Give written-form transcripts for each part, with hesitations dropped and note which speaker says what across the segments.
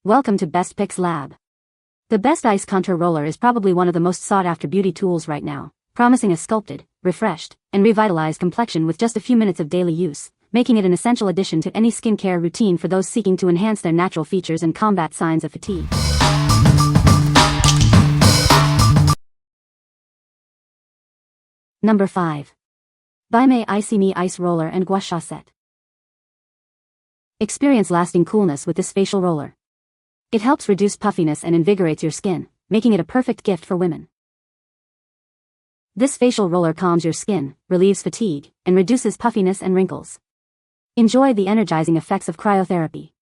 Speaker 1: Welcome to Best Picks Lab. The Best Ice Contour Roller is probably one of the most sought-after beauty tools right now, promising a sculpted, refreshed, and revitalized complexion with just a few minutes of daily use, making it an essential addition to any skincare routine for those seeking to enhance their natural features and combat signs of fatigue. Number 5. BAIMEI IcyMe Ice Roller and Gua Sha Set. Experience lasting coolness with this facial roller. It helps reduce puffiness and invigorates your skin, making it a perfect gift for women. This facial roller calms your skin, relieves fatigue, and reduces puffiness and wrinkles. Enjoy the energizing effects of cryotherapy.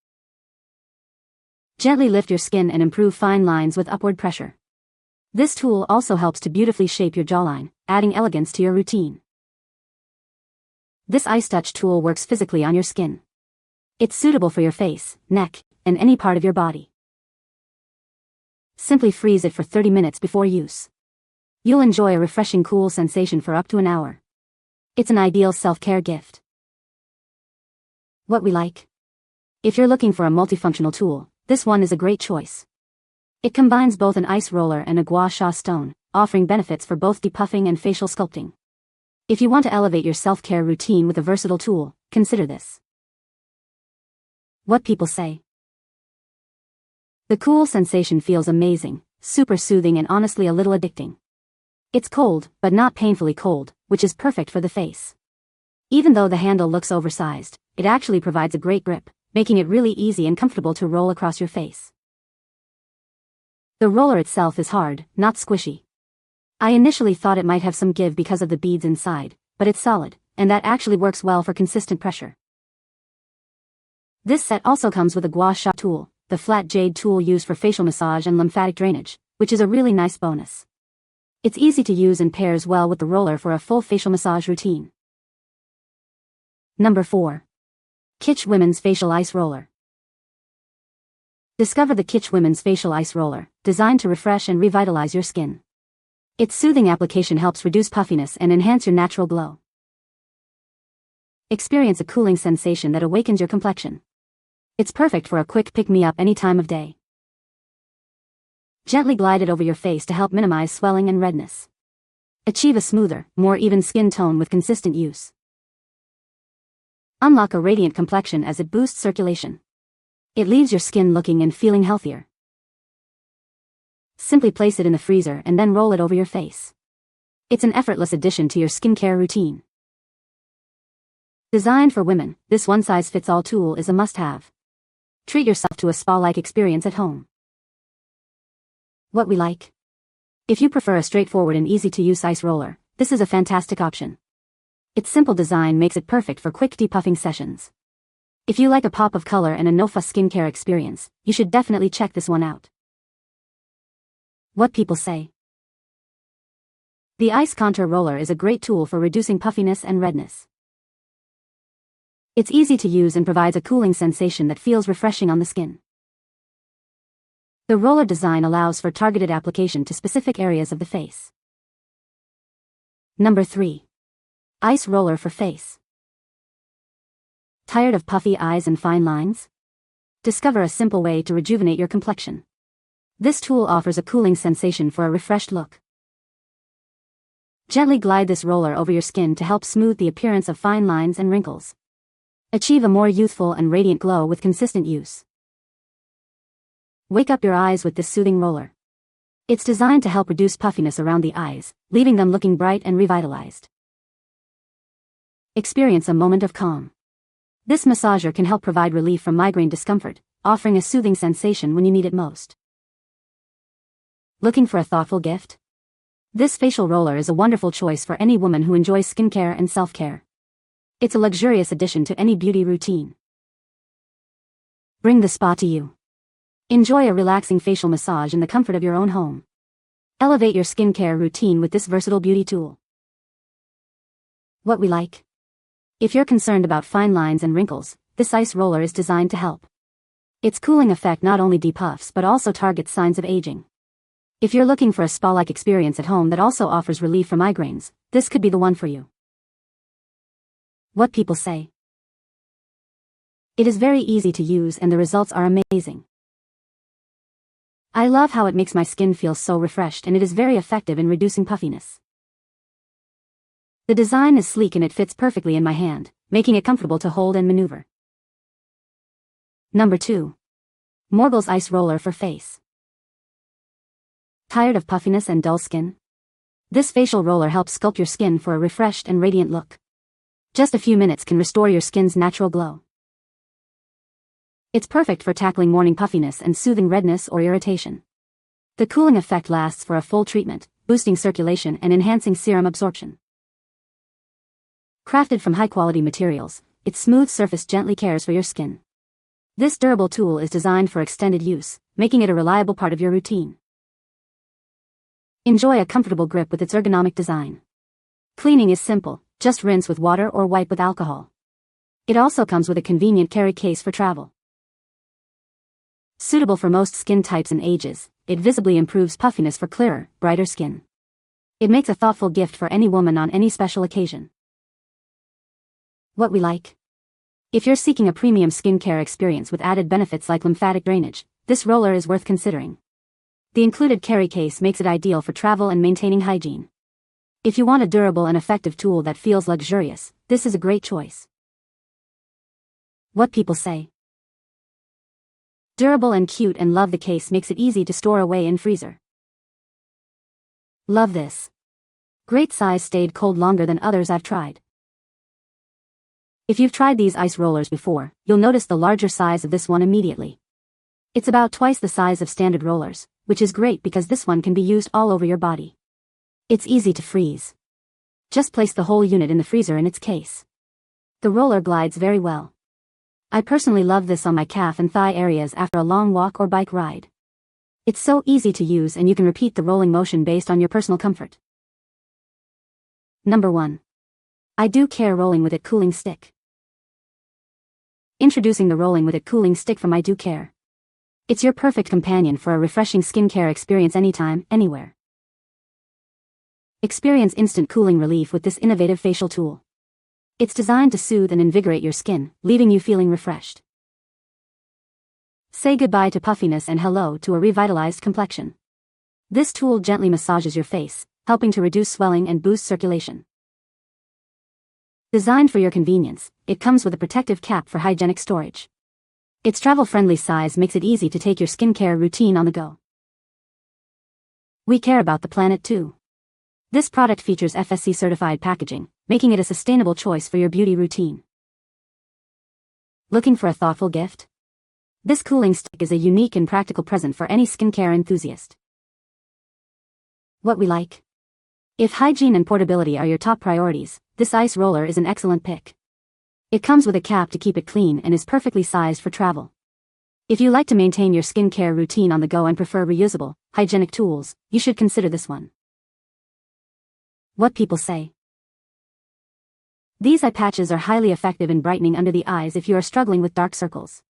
Speaker 1: Gently lift your skin and improve fine lines with upward pressure. This tool also helps to beautifully shape your jawline, adding elegance to your routine. This Ice Touch tool works physically on your skin. It's suitable for your face, neck, and any part of your body. Simply freeze it for 30 minutes before use. You'll enjoy a refreshing cool sensation for up to an hour. It's an ideal self-care gift. What we like? If you're looking for a multifunctional tool, this one is a great choice. It combines both an ice roller and a gua sha stone, offering benefits for both depuffing and facial sculpting. If you want to elevate your self-care routine with a versatile tool, consider this. What people say. The cool sensation feels amazing, super soothing and honestly a little addicting. It's cold, but not painfully cold, which is perfect for the face. Even though the handle looks oversized, it actually provides a great grip, making it really easy and comfortable to roll across your face. The roller itself is hard, not squishy. I initially thought it might have some give because of the beads inside, but it's solid, and that actually works well for consistent pressure. This set also comes with a gua sha tool, the flat jade tool used for facial massage and lymphatic drainage, which is a really nice bonus. It's easy to use and pairs well with the roller for a full facial massage routine. Number 4. Kitsch Women's Facial Ice Roller. Discover the Kitsch Women's Facial Ice Roller, designed to refresh and revitalize your skin. Its soothing application helps reduce puffiness and enhance your natural glow. Experience a cooling sensation that awakens your complexion. It's perfect for a quick pick-me-up any time of day. Gently glide it over your face to help minimize swelling and redness. Achieve a smoother, more even skin tone with consistent use. Unlock a radiant complexion as it boosts circulation. It leaves your skin looking and feeling healthier. Simply place it in the freezer and then roll it over your face. It's an effortless addition to your skincare routine. Designed for women, this one-size-fits-all tool is a must-have. Treat yourself to a spa-like experience at home. What we like? If you prefer a straightforward and easy-to-use ice roller, this is a fantastic option. Its simple design makes it perfect for quick depuffing sessions. If you like a pop of color and a no-fuss skincare experience, you should definitely check this one out. What people say. The Ice Contour Roller is a great tool for reducing puffiness and redness. It's easy to use and provides a cooling sensation that feels refreshing on the skin. The roller design allows for targeted application to specific areas of the face. Number 3. Ice Roller for Face. Tired of puffy eyes and fine lines? Discover a simple way to rejuvenate your complexion. This tool offers a cooling sensation for a refreshed look. Gently glide this roller over your skin to help smooth the appearance of fine lines and wrinkles. Achieve a more youthful and radiant glow with consistent use. Wake up your eyes with this soothing roller. It's designed to help reduce puffiness around the eyes, leaving them looking bright and revitalized. Experience a moment of calm. This massager can help provide relief from migraine discomfort, offering a soothing sensation when you need it most. Looking for a thoughtful gift? This facial roller is a wonderful choice for any woman who enjoys skincare and self-care. It's a luxurious addition to any beauty routine. Bring the spa to you. Enjoy a relaxing facial massage in the comfort of your own home. Elevate your skincare routine with this versatile beauty tool. What we like? If you're concerned about fine lines and wrinkles, this ice roller is designed to help. Its cooling effect not only depuffs but also targets signs of aging. If you're looking for a spa-like experience at home that also offers relief from migraines, this could be the one for you. What people say. It is very easy to use and the results are amazing. I love how it makes my skin feel so refreshed, and it is very effective in reducing puffiness. The design is sleek and it fits perfectly in my hand, making it comfortable to hold and maneuver. Number 2. MORGLES Ice Roller for Face. Tired of puffiness and dull skin? This facial roller helps sculpt your skin for a refreshed and radiant look. Just a few minutes can restore your skin's natural glow. It's perfect for tackling morning puffiness and soothing redness or irritation. The cooling effect lasts for a full treatment, boosting circulation and enhancing serum absorption. Crafted from high-quality materials, its smooth surface gently cares for your skin. This durable tool is designed for extended use, making it a reliable part of your routine. Enjoy a comfortable grip with its ergonomic design. Cleaning is simple, just rinse with water or wipe with alcohol. It also comes with a convenient carry case for travel. Suitable for most skin types and ages, it visibly improves puffiness for clearer, brighter skin. It makes a thoughtful gift for any woman on any special occasion. What we like. If you're seeking a premium skincare experience with added benefits like lymphatic drainage, this roller is worth considering. The included carry case makes it ideal for travel and maintaining hygiene. If you want a durable and effective tool that feels luxurious, this is a great choice. What people say. Durable and cute, and love the case makes it easy to store away in freezer. Love this. Great size, stayed cold longer than others I've tried. If you've tried these ice rollers before, you'll notice the larger size of this one immediately. It's about twice the size of standard rollers, which is great because this one can be used all over your body. It's easy to freeze. Just place the whole unit in the freezer in its case. The roller glides very well. I personally love this on my calf and thigh areas after a long walk or bike ride. It's so easy to use, and you can repeat the rolling motion based on your personal comfort. Number 1. I Do Care Rolling With It Cooling Stick. Introducing the Rolling With It Cooling Stick from I Do Care. It's your perfect companion for a refreshing skincare experience anytime, anywhere. Experience instant cooling relief with this innovative facial tool. It's designed to soothe and invigorate your skin, leaving you feeling refreshed. Say goodbye to puffiness and hello to a revitalized complexion. This tool gently massages your face, helping to reduce swelling and boost circulation. Designed for your convenience, it comes with a protective cap for hygienic storage. Its travel-friendly size makes it easy to take your skincare routine on the go. We care about the planet too. This product features FSC-certified packaging, making it a sustainable choice for your beauty routine. Looking for a thoughtful gift? This cooling stick is a unique and practical present for any skincare enthusiast. What we like. If hygiene and portability are your top priorities, this ice roller is an excellent pick. It comes with a cap to keep it clean and is perfectly sized for travel. If you like to maintain your skincare routine on the go and prefer reusable, hygienic tools, you should consider this one. What people say. These eye patches are highly effective in brightening under the eyes if you are struggling with dark circles.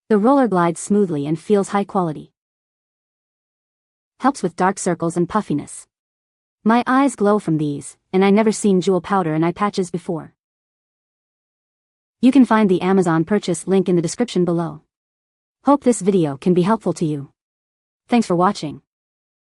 Speaker 1: The roller glides smoothly and feels high quality. Helps with dark circles and puffiness. My eyes glow from these, and I never seen jewel powder in eye patches before. You can find the Amazon purchase link in the description below. Hope this video can be helpful to you. Thanks for watching.